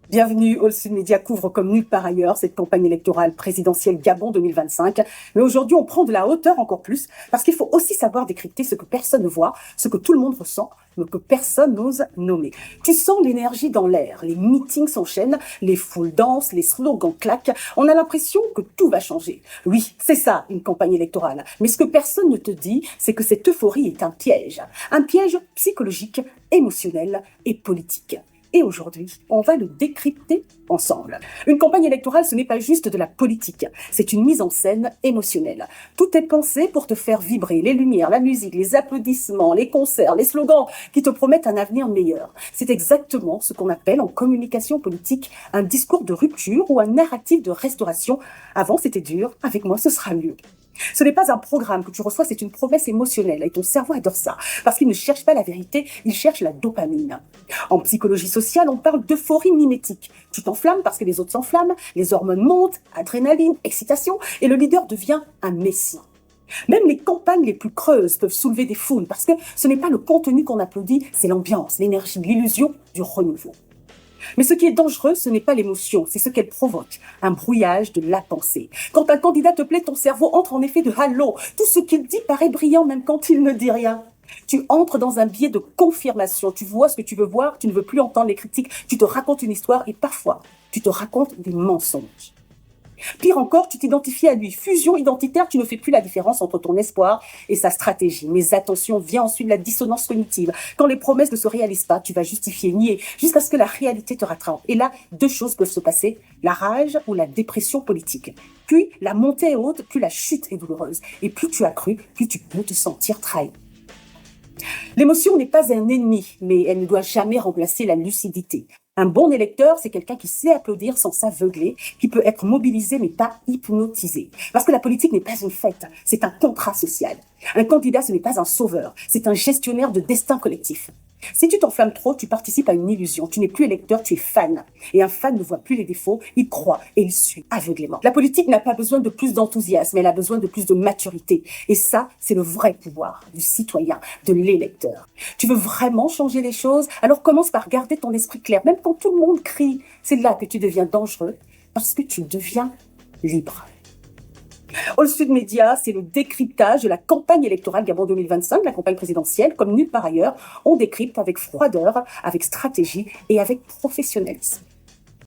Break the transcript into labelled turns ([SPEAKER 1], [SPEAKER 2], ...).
[SPEAKER 1] Bienvenue, All Sud Media couvre comme nulle part ailleurs cette campagne électorale présidentielle Gabon 2025. Mais aujourd'hui, on prend de la hauteur encore plus parce qu'il faut aussi savoir décrypter ce que personne ne voit, ce que tout le monde ressent, mais que personne n'ose nommer. Tu sens l'énergie dans l'air, les meetings s'enchaînent, les foules dansent, les slogans claquent. On a l'impression que tout va changer. Oui, c'est ça, une campagne électorale. Mais ce que personne ne te dit, c'est que cette euphorie est un piège psychologique, émotionnel et politique. Et aujourd'hui, on va le décrypter ensemble. Une campagne électorale, ce n'est pas juste de la politique, c'est une mise en scène émotionnelle. Tout est pensé pour te faire vibrer, les lumières, la musique, les applaudissements, les concerts, les slogans qui te promettent un avenir meilleur. C'est exactement ce qu'on appelle en communication politique un discours de rupture ou un narratif de restauration. Avant, c'était dur, avec moi, ce sera mieux. Ce n'est pas un programme que tu reçois, c'est une promesse émotionnelle et ton cerveau adore ça parce qu'il ne cherche pas la vérité, il cherche la dopamine. En psychologie sociale, on parle d'euphorie mimétique. Tu t'enflammes parce que les autres s'enflamment, les hormones montent, adrénaline, excitation et le leader devient un messie. Même les campagnes les plus creuses peuvent soulever des foules parce que ce n'est pas le contenu qu'on applaudit, c'est l'ambiance, l'énergie, l'illusion du renouveau. Mais ce qui est dangereux, ce n'est pas l'émotion, c'est ce qu'elle provoque, un brouillage de la pensée. Quand un candidat te plaît, ton cerveau entre en effet de halo. Tout ce qu'il dit paraît brillant même quand il ne dit rien. Tu entres dans un biais de confirmation, tu vois ce que tu veux voir, tu ne veux plus entendre les critiques, tu te racontes une histoire et parfois, tu te racontes des mensonges. Pire encore, tu t'identifies à lui. Fusion identitaire, tu ne fais plus la différence entre ton espoir et sa stratégie. Mais attention, vient ensuite la dissonance cognitive. Quand les promesses ne se réalisent pas, tu vas justifier, nier, jusqu'à ce que la réalité te rattrape. Et là, deux choses peuvent se passer, la rage ou la dépression politique. Puis, la montée est haute, plus la chute est douloureuse. Et plus tu as cru, plus tu peux te sentir trahi. L'émotion n'est pas un ennemi, mais elle ne doit jamais remplacer la lucidité. Un bon électeur, c'est quelqu'un qui sait applaudir sans s'aveugler, qui peut être mobilisé mais pas hypnotisé. Parce que la politique n'est pas une fête, c'est un contrat social. Un candidat, ce n'est pas un sauveur, c'est un gestionnaire de destin collectif. Si tu t'enflammes trop, tu participes à une illusion. Tu n'es plus électeur, tu es fan. Et un fan ne voit plus les défauts, il croit et il suit aveuglément. La politique n'a pas besoin de plus d'enthousiasme, elle a besoin de plus de maturité. Et ça, c'est le vrai pouvoir du citoyen, de l'électeur. Tu veux vraiment changer les choses? Alors commence par garder ton esprit clair. Même quand tout le monde crie, c'est là que tu deviens dangereux parce que tu deviens libre. All Sud Media, c'est le décryptage de la campagne électorale Gabon 2025, la campagne présidentielle, comme nulle part ailleurs. On décrypte avec froideur, avec stratégie et avec professionnalisme.